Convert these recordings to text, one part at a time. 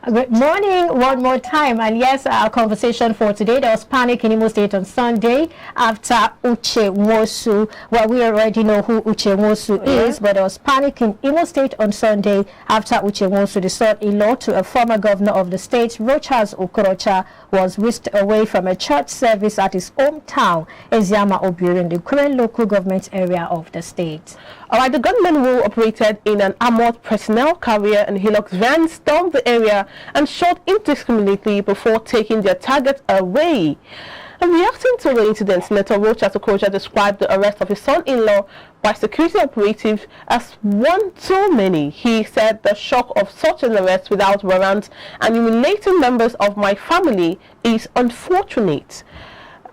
Good morning one more time. And yes, our conversation for today, there was panic in Imo State on Sunday after Uche Nwosu. Well, we already know who Uche Nwosu is, but there was panic in Imo State on Sunday after Uche Nwosu, the son-in-law to a former governor of the state, Rochas, was whisked away from a church service at his hometown, Eziama Obiri, in the current local government area of the state. All right, the gunmen who operated in an armored personnel carrier and Hilux van stormed the area and shot indiscriminately before taking their target away. And reacting to the incident, Senator Rochas described the arrest of his son-in-law by security operatives as one too many. He said the shock of such an arrest without warrant and humiliating members of my family is unfortunate.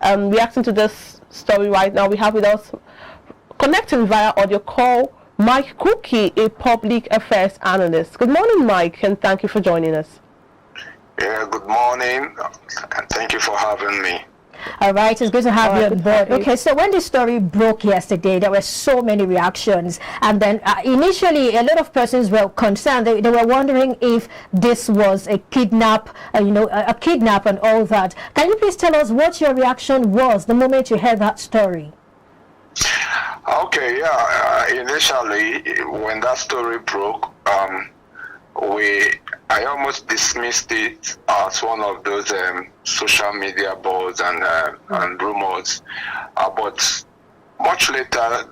Reacting to this story right now, we have with us, connecting via audio call, Mike Cookie, a public affairs analyst. Good morning, Mike, and thank you for joining us. Yeah, good morning, and thank you for having me. All right, it's good to have you on board. Okay, so when this story broke yesterday, there were so many reactions. And then initially, a lot of persons were concerned. They were wondering if this was a kidnap, a kidnap and all that. Can you please tell us what your reaction was the moment you heard that story? Okay, yeah. Initially, when that story broke, I almost dismissed it as one of those social media boards and rumors. But much later,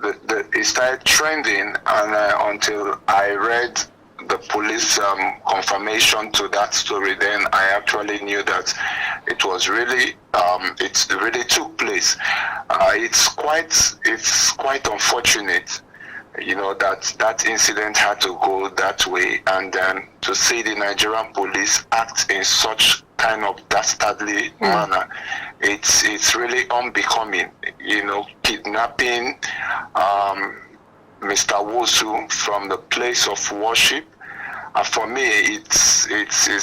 it started trending, and until I read the police confirmation to that story, then I actually knew that it was really it really took place. It's quite unfortunate, that incident had to go that way, and then to see the Nigerian police act in such kind of dastardly manner, it's really unbecoming. Kidnapping Mr. Nwosu from the place of worship. For me, it's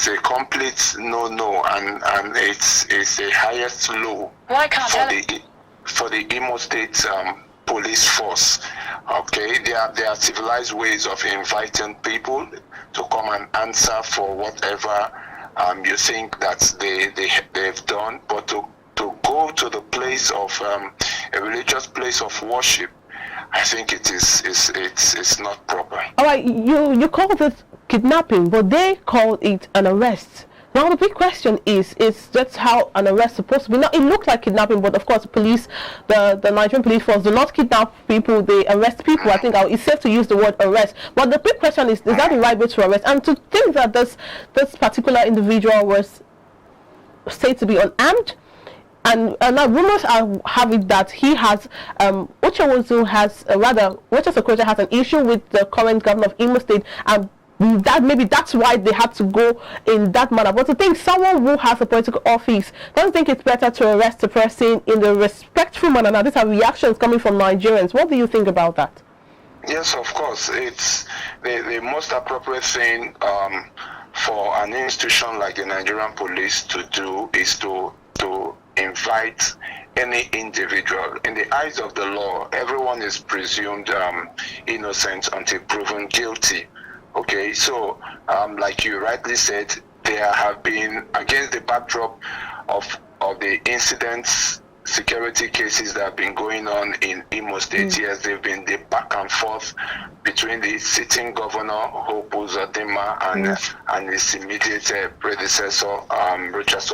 a complete no, and it's the highest low for the Imo State police force. Okay, there are civilized ways of inviting people to come and answer for whatever you think that they've done, but to go to the place of a religious place of worship, I think it's not proper. All right, you called it kidnapping, but they called it an arrest. Now the big question is that's how an arrest is supposed to be. Now it looked like kidnapping, but of course the Nigerian police force do not kidnap people, they arrest people. I think it's safe to use the word arrest. But the big question is that the right way to arrest? And to think that this particular individual was said to be unarmed, and now rumors have it that he has Uche Nwosu has Rochas has an issue with the current governor of Imo State, and that maybe that's why they had to go in that manner. But to think someone who has a political office doesn't think it's better to arrest a person in the respectful manner. Now these are reactions coming from Nigerians. What do you think about that? Yes, of course. It's the most appropriate thing for an institution like the Nigerian police to do is to invite any individual. In the eyes of the law, everyone is presumed innocent until proven guilty. Okay, so like you rightly said, there have been, against the backdrop of the incidents, security cases that have been going on in Imo State. Yes, they've been the back and forth between the sitting governor, Hope Uzodinma, and his immediate predecessor, Rochas.